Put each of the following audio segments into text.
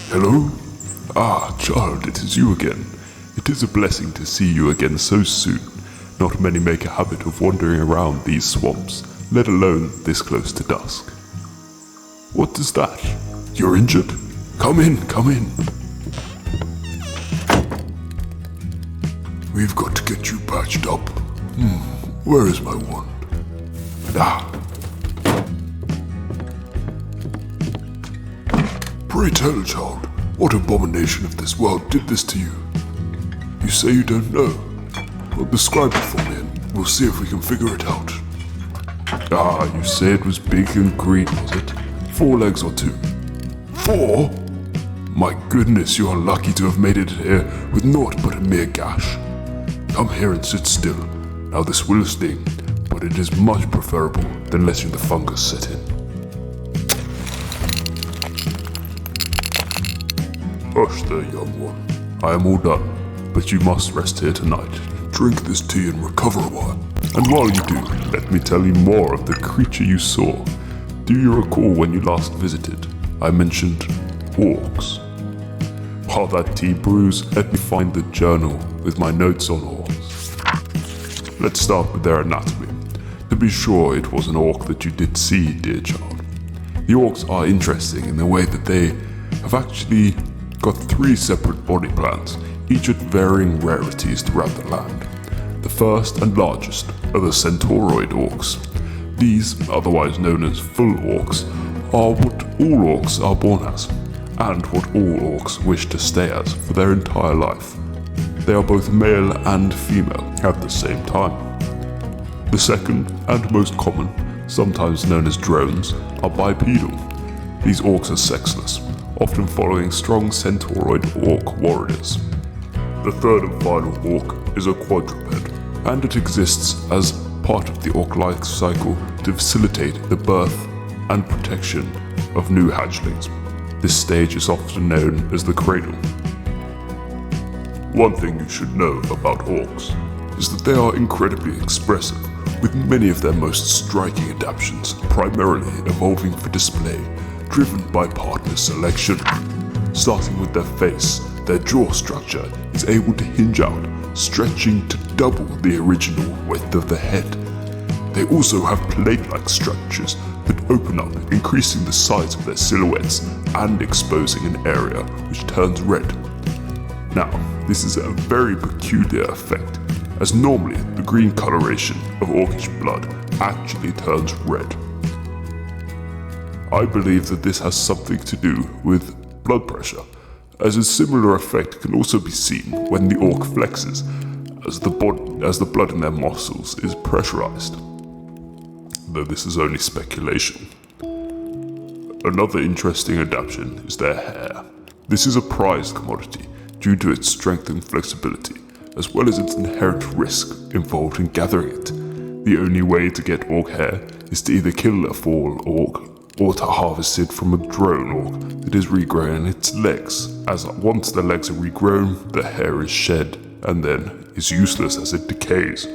Hello? Ah, child, it is you again. It is a blessing to see you again so soon. Not many make a habit of wandering around these swamps, let alone this close to dusk. What is that? You're injured? Come in, come in. We've got to get you patched up. Where is my wand? Ah. Pray tell, child, what abomination of this world did this to you? You say you don't know. Well, describe it for me and we'll see if we can figure it out. Ah, you say it was big and green, was it? 4 legs or 2? 4? My goodness, you are lucky to have made it here with naught but a mere gash. Come here and sit still. Now this will sting, but it is much preferable than letting the fungus set in. Hush there, young one. I am all done, but you must rest here tonight. Drink this tea and recover a while. And while you do, let me tell you more of the creature you saw. Do you recall when you last visited, I mentioned orcs? While that tea brews, let me find the journal with my notes on orcs. Let's start with their anatomy. To be sure, it was an orc that you did see, dear child. The orcs are interesting in the way that they have actually got 3 separate body plans, each at varying rarities throughout the land. The first and largest are the centauroid orcs. These, otherwise known as full orcs, are what all orcs are born as, and what all orcs wish to stay as for their entire life. They are both male and female at the same time. The second and most common, sometimes known as drones, are bipedal. These orcs are sexless, often following strong centauroid orc warriors. The third and final orc is a quadruped, and it exists as part of the Orc Lifecycle to facilitate the birth and protection of new hatchlings. This stage is often known as the cradle. One thing you should know about orcs is that they are incredibly expressive, with many of their most striking adaptions primarily evolving for display, driven by partner selection. Starting with their face, their jaw structure is able to hinge out, stretching to double the original width of the head. They also have plate-like structures that open up, increasing the size of their silhouettes and exposing an area which turns red. Now, this is a very peculiar effect, as normally the green coloration of orcish blood actually turns red. I believe that this has something to do with blood pressure, as a similar effect can also be seen when the orc flexes, as the blood in their muscles is pressurized. Though this is only speculation. Another interesting adaptation is their hair. This is a prized commodity due to its strength and flexibility, as well as its inherent risk involved in gathering it. The only way to get orc hair is to either kill a full orc or to harvest it from a drone orc that is regrown in its legs, as once the legs are regrown, the hair is shed and then is useless as it decays.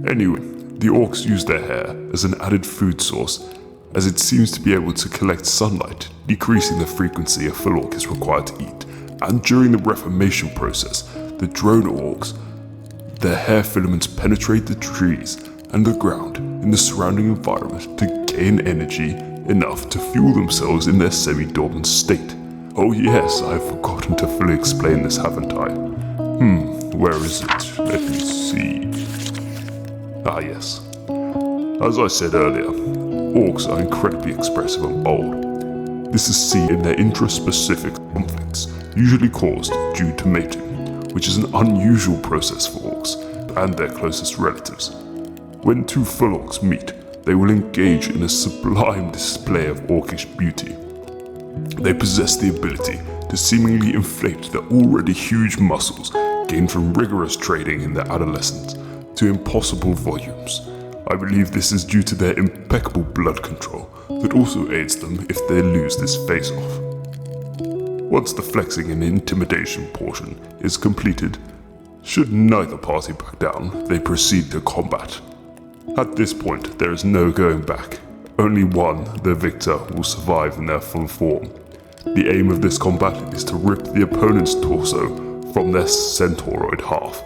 Anyway, the orcs use their hair as an added food source, as it seems to be able to collect sunlight, decreasing the frequency a full orc is required to eat. And during the reformation process, the drone orcs, their hair filaments penetrate the trees and the ground in the surrounding environment to gain energy enough to fuel themselves in their semi-dormant state. Oh yes, I've forgotten to fully explain this, haven't I? Where is it? Let me see. Ah yes. As I said earlier, orcs are incredibly expressive and bold. This is seen in their intraspecific conflicts, usually caused due to mating, which is an unusual process for orcs and their closest relatives. When 2 full orcs meet, they will engage in a sublime display of orcish beauty. They possess the ability to seemingly inflate their already huge muscles gained from rigorous training in their adolescence to impossible volumes. I believe this is due to their impeccable blood control that also aids them if they lose this face-off. Once the flexing and intimidation portion is completed, should neither party back down, they proceed to combat. At this point, there is no going back. Only one, the victor, will survive in their full form. The aim of this combat is to rip the opponent's torso from their centauroid half.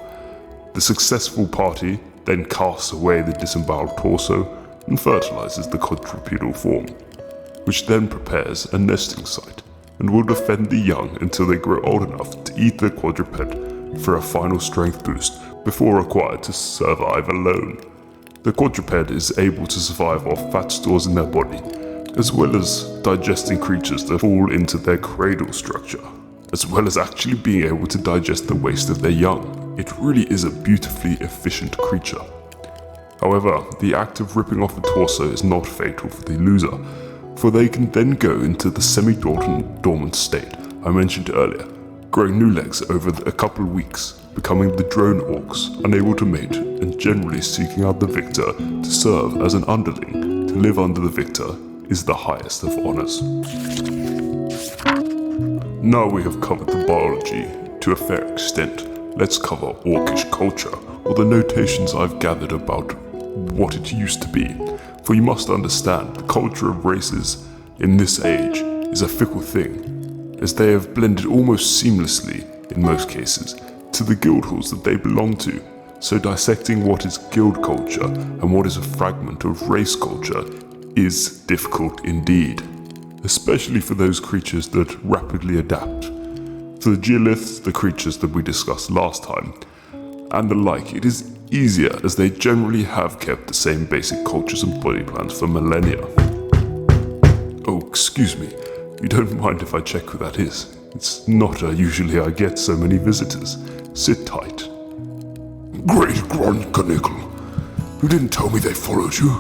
The successful party then casts away the disemboweled torso and fertilizes the quadrupedal form, which then prepares a nesting site and will defend the young until they grow old enough to eat the quadruped for a final strength boost before required to survive alone. The quadruped is able to survive off fat stores in their body, as well as digesting creatures that fall into their cradle structure, as well as actually being able to digest the waste of their young. It really is a beautifully efficient creature. However, the act of ripping off a torso is not fatal for the loser, for they can then go into the semi-dormant state I mentioned earlier, growing new legs over a couple of weeks, becoming the drone orcs, unable to mate and generally seeking out the victor to serve as an underling. To live under the victor is the highest of honors. Now we have covered the biology to a fair extent, let's cover Orkish culture, or the notations I've gathered about what it used to be. For you must understand, the culture of races in this age is a fickle thing, as they have blended almost seamlessly, in most cases, to the GuildHalls that they belong to. So dissecting what is guild culture and what is a fragment of race culture is difficult indeed, especially for those creatures that rapidly adapt. For the geoliths, the creatures that we discussed last time, and the like, it is easier as they generally have kept the same basic cultures and body plans for millennia. Oh, excuse me, you don't mind if I check who that is? It's not usually I get so many visitors. Sit tight. Great Gruntkanickle, you didn't tell me they followed you.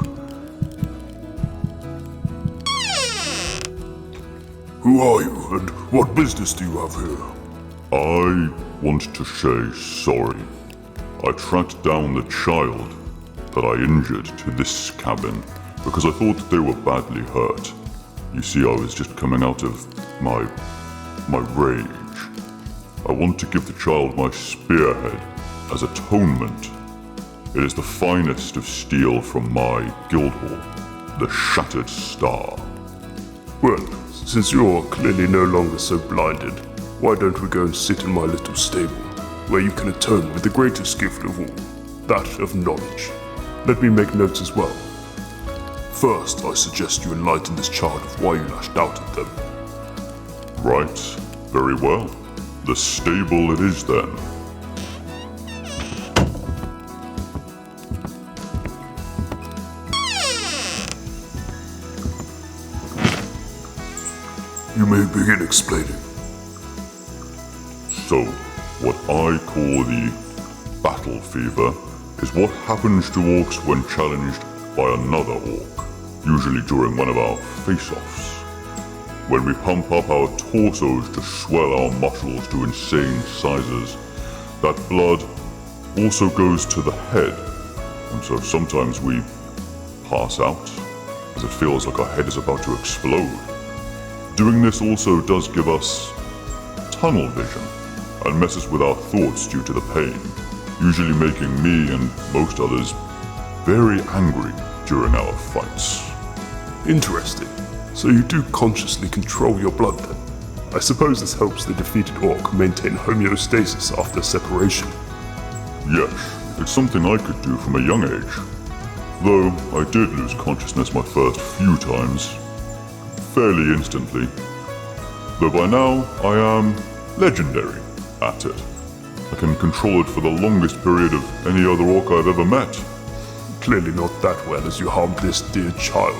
Who are you, and what business do you have here? I want to say sorry. I tracked down the child that I injured to this cabin because I thought that they were badly hurt. You see, I was just coming out of my rage. I want to give the child my spearhead as atonement. It is the finest of steel from my GuildHall, the Shattered Star. Well, since you're clearly no longer so blinded, why don't we go and sit in my little stable, where you can atone with the greatest gift of all, that of knowledge. Let me make notes as well. First, I suggest you enlighten this child of why you lashed out at them. Right, very well. The stable it is then. You may begin explaining. So, what I call the battle fever is what happens to orcs when challenged by another orc, usually during one of our face-offs. When we pump up our torsos to swell our muscles to insane sizes, that blood also goes to the head, and so sometimes we pass out, as it feels like our head is about to explode. Doing this also does give us tunnel vision, and messes with our thoughts due to the pain, usually making me and most others very angry during our fights. Interesting. So you do consciously control your blood then? I suppose this helps the defeated orc maintain homeostasis after separation. Yes, it's something I could do from a young age. Though I did lose consciousness my first few times, fairly instantly. Though by now I am legendary at it. I can control it for the longest period of any other orc I've ever met. Clearly not that well as you harmed this dear child.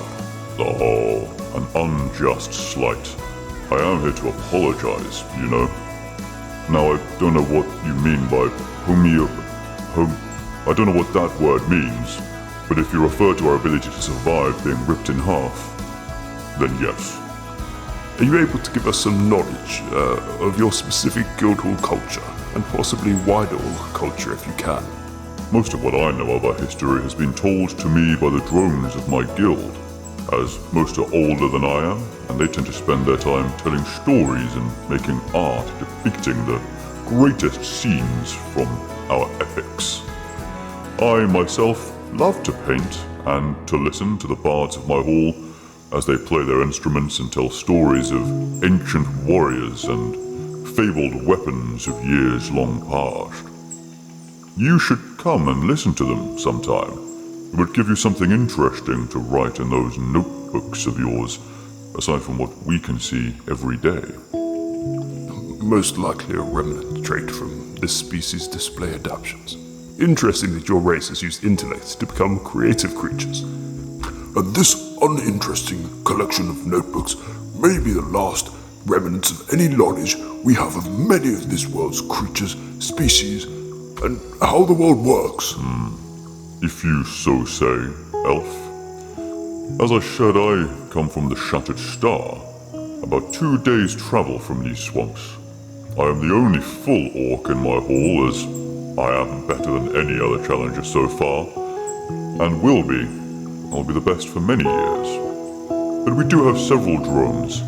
Oh, an unjust slight. I am here to apologize, you know. Now I don't know what you mean by I don't know what that word means, but if you refer to our ability to survive being ripped in half, then yes. Are you able to give us some knowledge of your specific Guildhall culture, and possibly wider orc culture if you can? Most of what I know of our history has been told to me by the drones of my guild, as most are older than I am, and they tend to spend their time telling stories and making art depicting the greatest scenes from our epics. I myself love to paint and to listen to the bards of my hall, as they play their instruments and tell stories of ancient warriors and fabled weapons of years long past. You should come and listen to them sometime. It would give you something interesting to write in those notebooks of yours, aside from what we can see every day. Most likely a remnant trait from this species' display adaptions. Interesting that your race has used intellect to become creative creatures. And this uninteresting collection of notebooks may be the last remnants of any knowledge we have of many of this world's creatures, species, and how the world works. If you so say, elf. As I said, I come from the Shattered Star, about 2 days' travel from these swamps. I am the only full orc in my hall, as I am better than any other challenger so far, and will be. I'll be the best for many years. But we do have several drones,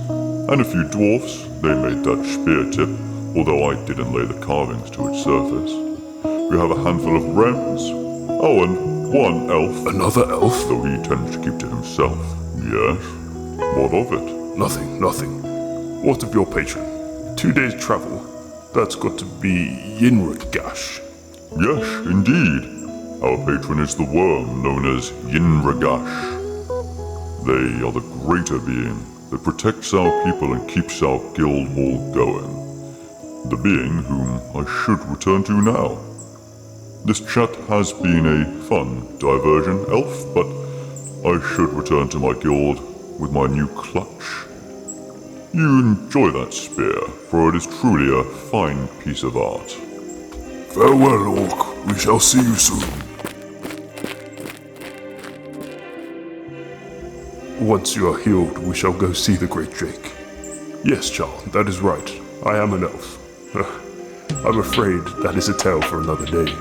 and a few dwarfs. They made that spear tip, although I didn't lay the carvings to its surface. We have a handful of wrens. Oh, and one elf. Another elf? Though he tends to keep to himself. Yes. What of it? Nothing. What of your patron? 2 days' travel. That's got to be Yinragash. Yes, indeed. Our patron is the worm known as Yinragash. They are the greater being that protects our people and keeps our guild hall going. The being whom I should return to now. This chat has been a fun diversion, elf, but I should return to my guild with my new clutch. You enjoy that spear, for it is truly a fine piece of art. Farewell, Orc. We shall see you soon. Once you are healed, we shall go see the Great Drake. Yes, Charles, that is right. I am an elf. I'm afraid that is a tale for another day.